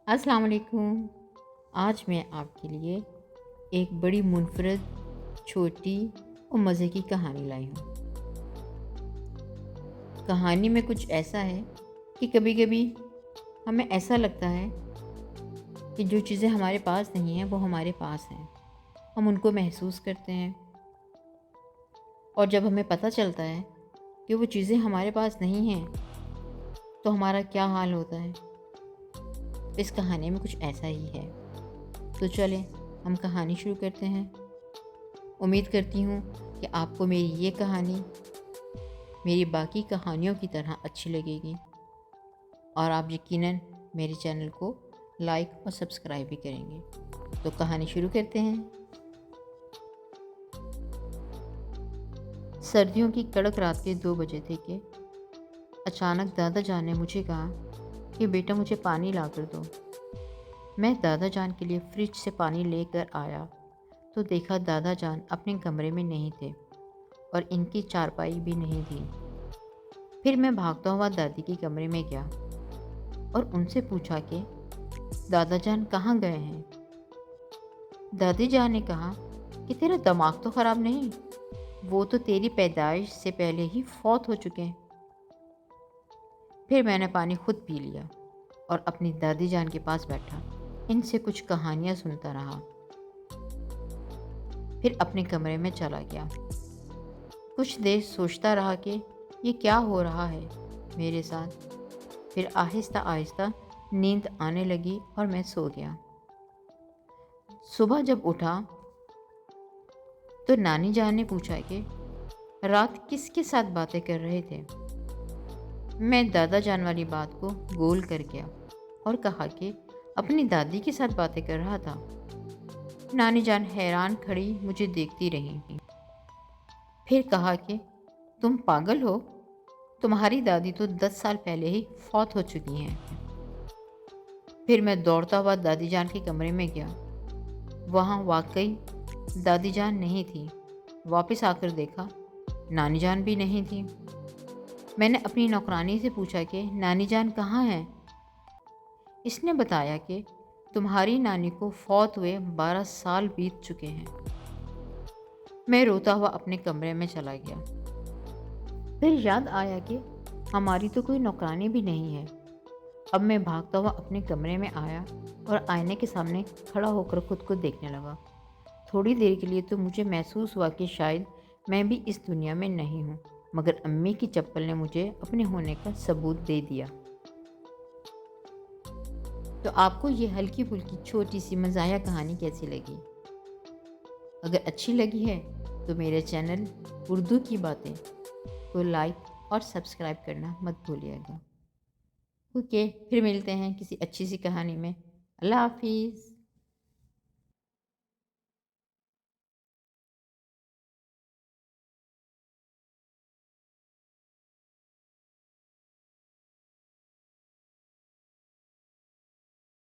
السلام علیکم۔ آج میں آپ کے لیے ایک بڑی منفرد، چھوٹی اور مزے کی کہانی لائی ہوں۔ کہانی میں کچھ ایسا ہے کہ کبھی کبھی ہمیں ایسا لگتا ہے کہ جو چیزیں ہمارے پاس نہیں ہیں وہ ہمارے پاس ہیں، ہم ان کو محسوس کرتے ہیں، اور جب ہمیں پتہ چلتا ہے کہ وہ چیزیں ہمارے پاس نہیں ہیں تو ہمارا کیا حال ہوتا ہے۔ اس کہانی میں کچھ ایسا ہی ہے، تو چلیں ہم کہانی شروع کرتے ہیں۔ امید کرتی ہوں کہ آپ کو میری یہ کہانی میری باقی کہانیوں کی طرح اچھی لگے گی، اور آپ یقیناً میرے چینل کو لائک اور سبسکرائب بھی کریں گے۔ تو کہانی شروع کرتے ہیں۔ سردیوں کی کڑک رات کے 2 بجے تھے کہ اچانک دادا جان نے مجھے کہا کہ بیٹا مجھے پانی لا کر دو۔ میں دادا جان کے لیے فریج سے پانی لے کر آیا تو دیکھا دادا جان اپنے کمرے میں نہیں تھے اور ان کی چارپائی بھی نہیں تھی۔ پھر میں بھاگتا ہوا دادی کے کمرے میں گیا اور ان سے پوچھا کہ دادا جان کہاں گئے ہیں۔ دادی جان نے کہا کہ تیرا دماغ تو خراب نہیں، وہ تو تیری پیدائش سے پہلے ہی فوت ہو چکے ہیں۔ پھر میں نے پانی خود پی لیا اور اپنی دادی جان کے پاس بیٹھا ان سے کچھ کہانیاں سنتا رہا۔ پھر اپنے کمرے میں چلا گیا۔ کچھ دیر سوچتا رہا کہ یہ کیا ہو رہا ہے میرے ساتھ۔ پھر آہستہ آہستہ نیند آنے لگی اور میں سو گیا۔ صبح جب اٹھا تو نانی جان نے پوچھا کہ رات کس کے ساتھ باتیں کر رہے تھے۔ میں دادا جان والی بات کو گول کر گیا اور کہا کہ اپنی دادی کے ساتھ باتیں کر رہا تھا۔ نانی جان حیران کھڑی مجھے دیکھتی رہی، پھر کہا کہ تم پاگل ہو، تمہاری دادی تو 10 سال پہلے ہی فوت ہو چکی ہیں۔ پھر میں دوڑتا ہوا دادی جان کے کمرے میں گیا۔ وہاں واقعی دادی جان نہیں تھی۔ واپس آ کر دیکھا نانی جان بھی نہیں تھی۔ میں نے اپنی نوکرانی سے پوچھا کہ نانی جان کہاں ہیں۔ اس نے بتایا کہ تمہاری نانی کو فوت ہوئے 12 سال بیت چکے ہیں۔ میں روتا ہوا اپنے کمرے میں چلا گیا۔ پھر یاد آیا کہ ہماری تو کوئی نوکرانی بھی نہیں ہے۔ اب میں بھاگتا ہوا اپنے کمرے میں آیا اور آئینے کے سامنے کھڑا ہو کر خود کو دیکھنے لگا۔ تھوڑی دیر کے لیے تو مجھے محسوس ہوا کہ شاید میں بھی اس دنیا میں نہیں ہوں، مگر امی کی چپل نے مجھے اپنے ہونے کا ثبوت دے دیا۔ تو آپ کو یہ ہلکی پھلکی چھوٹی سی مزاحیہ کہانی کیسی لگی؟ اگر اچھی لگی ہے تو میرے چینل اردو کی باتیں کو لائک اور سبسکرائب کرنا مت بھولیے گا۔ اوکے، پھر ملتے ہیں کسی اچھی سی کہانی میں۔ اللہ حافظ۔